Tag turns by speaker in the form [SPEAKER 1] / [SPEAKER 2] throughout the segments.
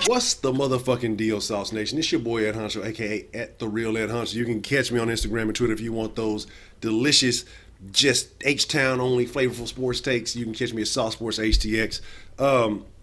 [SPEAKER 1] What's the motherfucking deal, Sauce Nation? It's your boy Ed Honcho, aka at the real Ed Honcho. You can catch me on Instagram and Twitter if you want those delicious, just H-Town only flavorful sports takes. You can catch me at Sauce Sports HTX.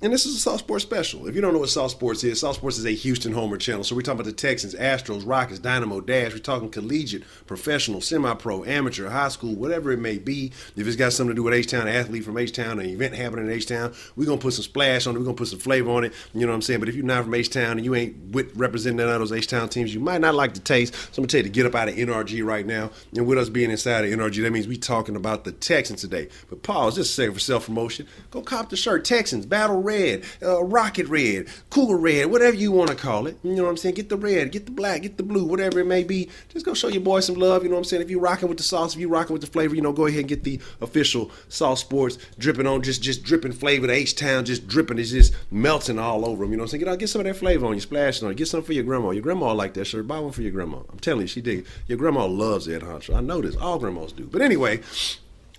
[SPEAKER 1] And this is a Sauce Sports special. If you don't know what Sauce Sports is a Houston Homer channel. So we're talking about the Texans, Astros, Rockets, Dynamo, Dash. We're talking collegiate, professional, semi-pro, amateur, high school, whatever it may be. If it's got something to do with H-Town, an athlete from H-Town, an event happening in H-Town, we're going to put some splash on it. We're going to put some flavor on it. You know what I'm saying? But if you're not from H-Town and you ain't representing none of those H-Town teams, you might not like the taste. So I'm going to tell you to get up out of NRG right now. And with us being inside of NRG, that means we talking about the Texans today. But pause, just a second for self-promotion. Go cop the shirt. Texans, Battle Red, Rocket Red, Cougar Red, whatever you want to call it. You know what I'm saying? Get the red, get the black, get the blue, whatever it may be. Just go show your boy some love. You know what I'm saying? If you rocking with the sauce, if you rocking with the flavor, go ahead and get the official Sauce Sports dripping on, just dripping flavor. The H-Town just dripping. It's just melting all over them. You know what I'm saying? Get some of that flavor on you, splash it on you. Get some for your grandma. Your grandma like that shirt. Buy one for your grandma. I'm telling you, she dig it. Your grandma loves Ed Honcho. I know this. All grandmas do. But anyway,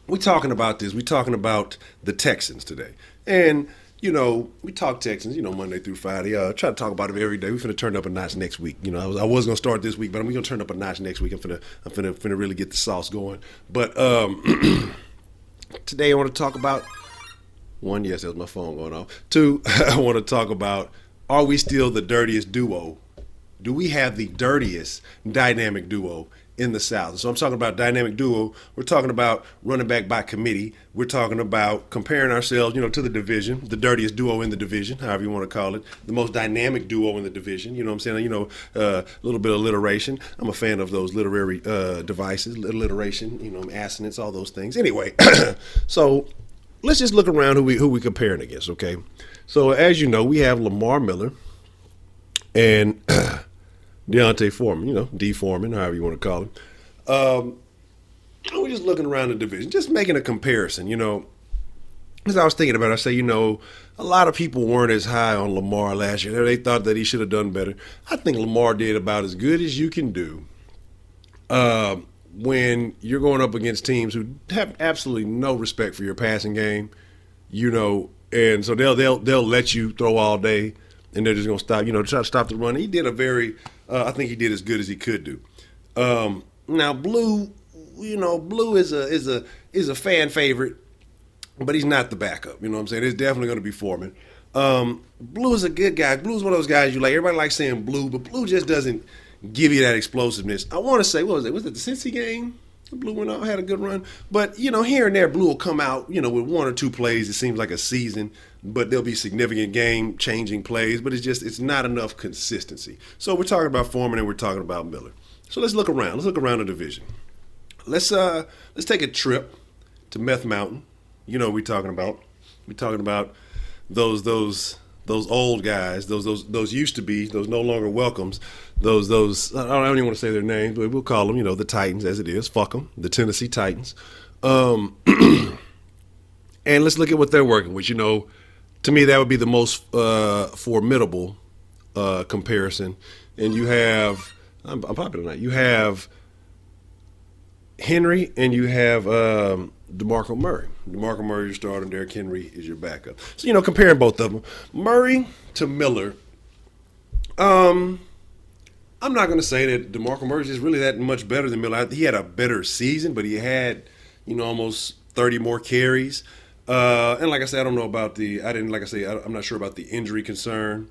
[SPEAKER 1] we talking about this. We talking about the Texans today. And we talk Texans, Monday through Friday. Try to talk about them every day. We're finna turn up a notch next week. I was gonna start this week, but I'm gonna turn up a notch next week. I'm finna really get the sauce going. But today I want to talk about one. Yes, that was my phone going off. Two, I want to talk about: are we still the dirtiest duo? Do we have the dirtiest dynamic duo in the South? So I'm talking about dynamic duo. We're talking about running back by committee. We're talking about comparing ourselves, to the division, the dirtiest duo in the division, however you want to call it, the most dynamic duo in the division. You know what I'm saying? A little bit of alliteration. I'm a fan of those literary devices, alliteration, assonance, all those things. Anyway, so let's just look around who we comparing against, okay? So as you know, we have Lamar Miller and D'Onta Foreman, D Foreman, however you want to call him. We're just looking around the division, just making a comparison, As I was thinking about it, I say, a lot of people weren't as high on Lamar last year. They thought that he should have done better. I think Lamar did about as good as you can do when you're going up against teams who have absolutely no respect for your passing game, and so they'll let you throw all day. And they're just going to stop, try to stop the run. He did I think he did as good as he could do. Now, Blue, Blue is a fan favorite, but he's not the backup. You know what I'm saying? It's definitely going to be Foreman. Blue is a good guy. Blue's one of those guys you like. Everybody likes saying Blue, but Blue just doesn't give you that explosiveness. I want to say, what was it? Was it the Cincy game? Blue went out, had a good run. But, here and there, Blue will come out, with one or two plays. It seems like a season, but there'll be significant game-changing plays. But it's not enough consistency. So we're talking about Foreman and we're talking about Miller. So let's look around. Let's look around the division. Let's take a trip to Meth Mountain. You know what we're talking about. We're talking about those old guys, those used to be, those no longer welcomes, those I don't even want to say their names, but we'll call them, the Titans as it is. Fuck them, the Tennessee Titans. And let's look at what they're working with. To me, that would be the most formidable comparison. And you have, I'm popular tonight. You have Henry and you have DeMarco Murray. DeMarco Murray is your starter, Derrick Henry is your backup. So, comparing both of them. Murray to Miller, I'm not going to say that DeMarco Murray is really that much better than Miller. He had a better season, but he had, almost 30 more carries. And like I said, I don't know about I'm not sure about the injury concern.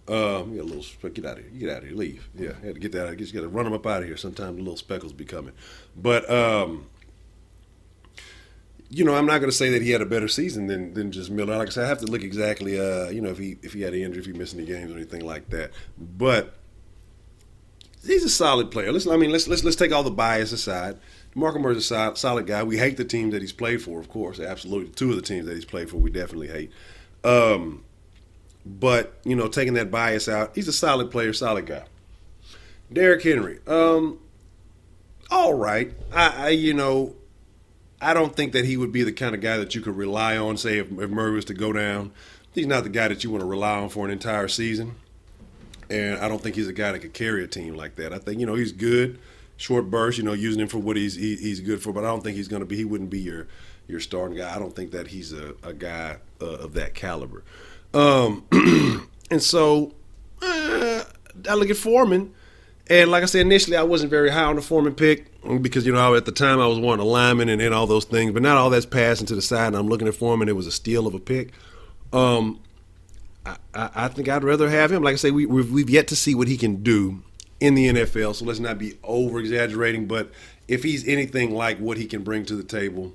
[SPEAKER 1] Get out of here, leave. Yeah, I had to get that out. You got to run them up out of here. Sometimes the little speckles be coming. But, I'm not going to say that he had a better season than just Miller. Like I said, I have to look exactly, if he had an injury, if he missed any games or anything like that. But he's a solid player. Let's take all the bias aside. DeMarco Murray's a solid guy. We hate the team that he's played for, of course. Absolutely. Two of the teams that he's played for, we definitely hate. But, taking that bias out, he's a solid player, solid guy. Derrick Henry, all right. I don't think that he would be the kind of guy that you could rely on, say, if Murray was to go down. He's not the guy that you want to rely on for an entire season. And I don't think he's a guy that could carry a team like that. I think, he's good, short burst, using him for what he's good for, but I don't think he wouldn't be your starting guy. I don't think that he's a guy of that caliber. And so I look at Foreman, and like I said initially, I wasn't very high on the Foreman pick because at the time I was wanting a lineman and all those things. But now all that's passing to the side, and I'm looking at Foreman. It was a steal of a pick. I think I'd rather have him. Like I say, we've yet to see what he can do in the NFL, so let's not be over exaggerating. But if he's anything like what he can bring to the table,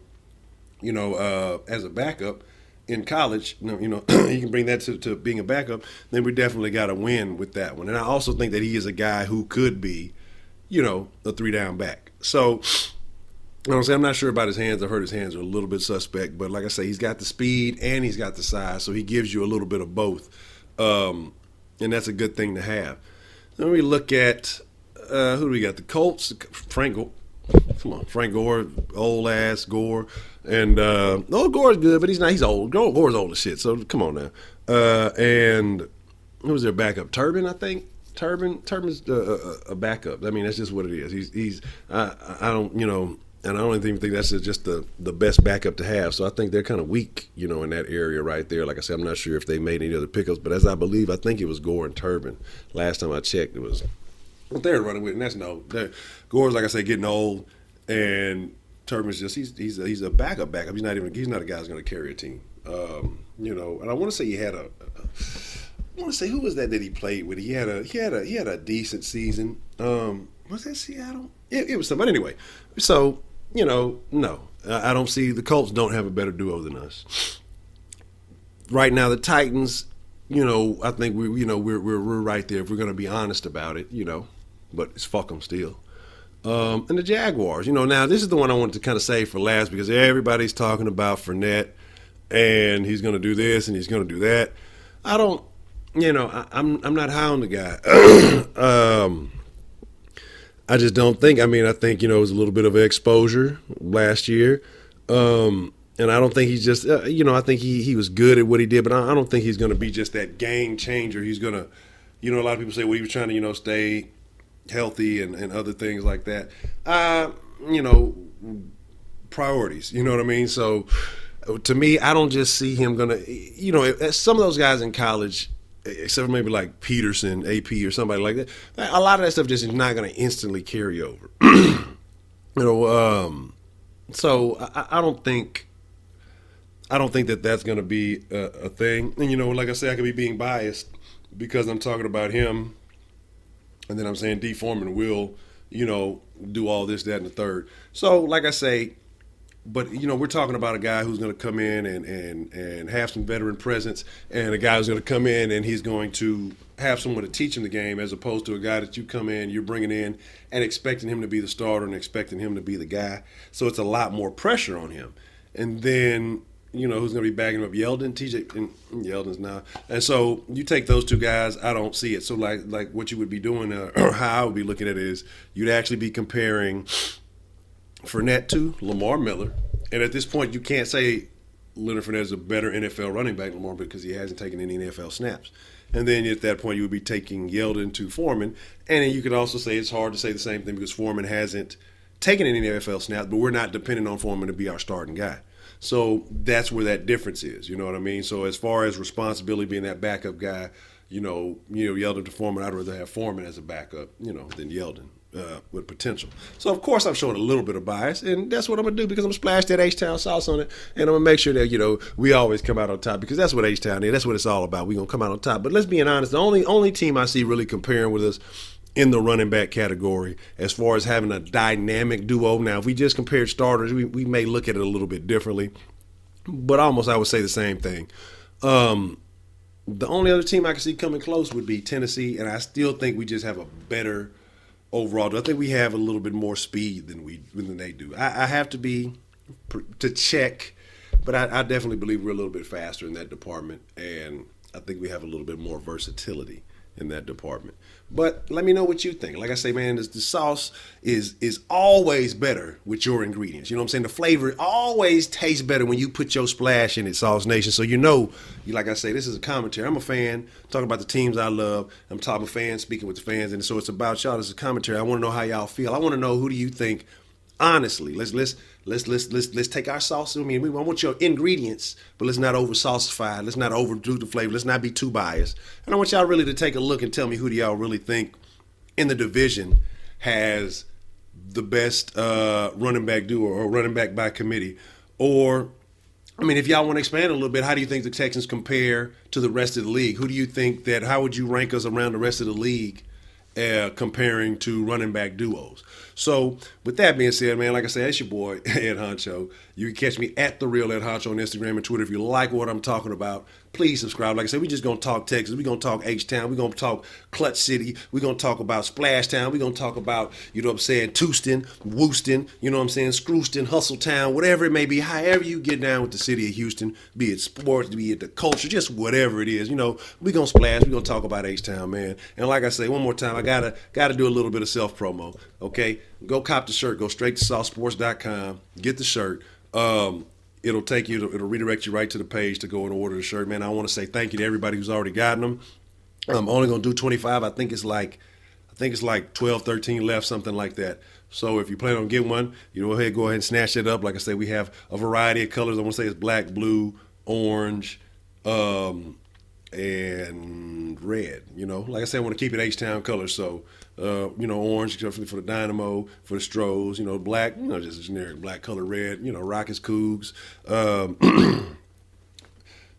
[SPEAKER 1] as a backup in college, he can bring that to being a backup, then we definitely got to win with that one. And I also think that he is a guy who could be, a 3-down back. So, I'm not sure about his hands. I've heard his hands are a little bit suspect, but like I say, he's got the speed and he's got the size, so he gives you a little bit of both, and that's a good thing to have. Then we look at who do we got? The Colts, Frank Gore, old ass Gore, and Gore's good, but he's old. Gore's old as shit. So come on now. And who was their backup? Turbin, I think. Turbin's a backup. I mean, that's just what it is. He's I don't and I don't even think that's just the best backup to have. So I think they're kind of weak, in that area right there. Like I said, I'm not sure if they made any other pickups, but as I believe, I think it was Gore and Turbin. Last time I checked, it was. What they're running with, and that's Gore's, like I say, getting old, and Turbin's just he's a backup. He's not a guy who's going to carry a team. And I want to say he had I want to say who was that he played with? He had a decent season. Was that Seattle? It was somebody anyway. So no, I don't see the Colts don't have a better duo than us right now. The Titans. I think we're right there if we're going to be honest about it, but it's fuck them still. And the Jaguars, now this is the one I wanted to kind of save for last because everybody's talking about Fournette and he's going to do this and he's going to do that. I don't, I'm not high on the guy. I just don't think. I think it was a little bit of exposure last year. And I don't think he's just, I think he was good at what he did, but I don't think he's going to be just that game changer. He's going to, a lot of people say, well, he was trying to, stay healthy and other things like that. Priorities, you know what I mean? So to me, I don't just see him going to, some of those guys in college, except for maybe like Peterson, AP or somebody like that, a lot of that stuff just is not going to instantly carry over. So I don't think that that's going to be a thing. And, like I say, I could be being biased because I'm talking about him, and then I'm saying D. Foreman will, do all this, that, and the third. So, like I say, but, we're talking about a guy who's going to come in and have some veteran presence, and a guy who's going to come in and he's going to have someone to teach him the game, as opposed to a guy that you come in, you're bringing in and expecting him to be the starter and expecting him to be the guy. So it's a lot more pressure on him. And then, who's going to be backing him up? Yeldon, TJ, and Yeldon's now. And so you take those two guys, I don't see it. So like what you would be doing, or how I would be looking at it is you'd actually be comparing Fournette to Lamar Miller. And at this point, you can't say Leonard Fournette is a better NFL running back than Lamar because he hasn't taken any NFL snaps. And then at that point, you would be taking Yeldon to Foreman. And then you could also say it's hard to say the same thing because Foreman hasn't taken any NFL snaps, but we're not dependent on Foreman to be our starting guy. So that's where that difference is, you know what I mean? So as far as responsibility being that backup guy, Yeldon to Foreman, I'd rather have Foreman as a backup, than Yeldon with potential. So, of course, I'm showing a little bit of bias, and that's what I'm going to do because I'm going to splash that HTOWN sauce on it, and I'm going to make sure that, we always come out on top because that's what HTOWN is. That's what it's all about. We're going to come out on top. But let's be honest, the only team I see really comparing with us in the running back category as far as having a dynamic duo. Now, if we just compared starters, we may look at it a little bit differently, but almost I would say the same thing. The only other team I can see coming close would be Tennessee, and I still think we just have a better overall. I think we have a little bit more speed than they do. I have to check, but I definitely believe we're a little bit faster in that department, and I think we have a little bit more versatility in that department. But let me know what you think. Like I say, man, the sauce is always better with your ingredients. You know what I'm saying? The flavor always tastes better when you put your splash in it, SauceNation. So like I say, this is a commentary. I'm a fan talking about the teams I love. I'm talking fans, speaking with the fans, and so it's about y'all. This is a commentary. I want to know how y'all feel. I want to know, who do you think? Honestly, let's Let's take our sauce. I mean, we want your ingredients, but let's not over saucify. Let's not overdo the flavor. Let's not be too biased. And I want y'all really to take a look and tell me who do y'all really think in the division has the best running back duo or running back by committee. Or, I mean, if y'all want to expand a little bit, how do you think the Texans compare to the rest of the league? Who do you think that, how would you rank us around the rest of the league comparing to running back duos? So with that being said, man, like I said, it's your boy, Ed Honcho. You can catch me at The Real Ed Honcho on Instagram and Twitter. If you like what I'm talking about, please subscribe. Like I said, we just going to talk Texas. We're going to talk H-Town. We're going to talk Clutch City. We're going to talk about Splash Town. We're going to talk about, you know what I'm saying, Houston, Wooston, you know what I'm saying, Scrooston, Hustletown, whatever it may be, however you get down with the city of Houston, be it sports, be it the culture, just whatever it is. You know, we're going to splash. We're going to talk about H-Town, man. And like I say, one more time, I gotta do a little bit of self-promo, okay? Go cop the shirt. Go straight to SauceSports.com. Get the shirt. It'll take you. It'll redirect you right to the page to go and order the shirt, man. I want to say thank you to everybody who's already gotten them. I'm only gonna do 25. I think it's like 12, 13 left, something like that. So if you plan on getting one, go ahead and snatch it up. Like I say, we have a variety of colors. I want to say it's black, blue, orange, and red. Like I said, I want to keep it H-Town colors. So orange for the Dynamo, for the Stros, black, just a generic black color, red, Rockets, Cougs,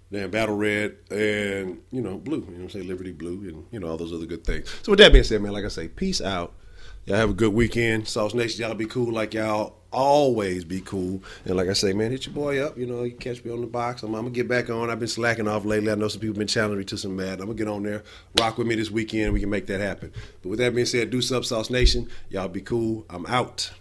[SPEAKER 1] then Battle Red, and, blue, say Liberty Blue, and, all those other good things. So with that being said, man, like I say, peace out. Y'all have a good weekend. SauceNation, y'all be cool like y'all always be cool. And like I say, man, hit your boy up. You can catch me on the box. I'm going to get back on. I've been slacking off lately. I know some people have been challenging me to some mad. I'm going to get on there. Rock with me this weekend. We can make that happen. But with that being said, deuce up, SauceNation. Y'all be cool. I'm out.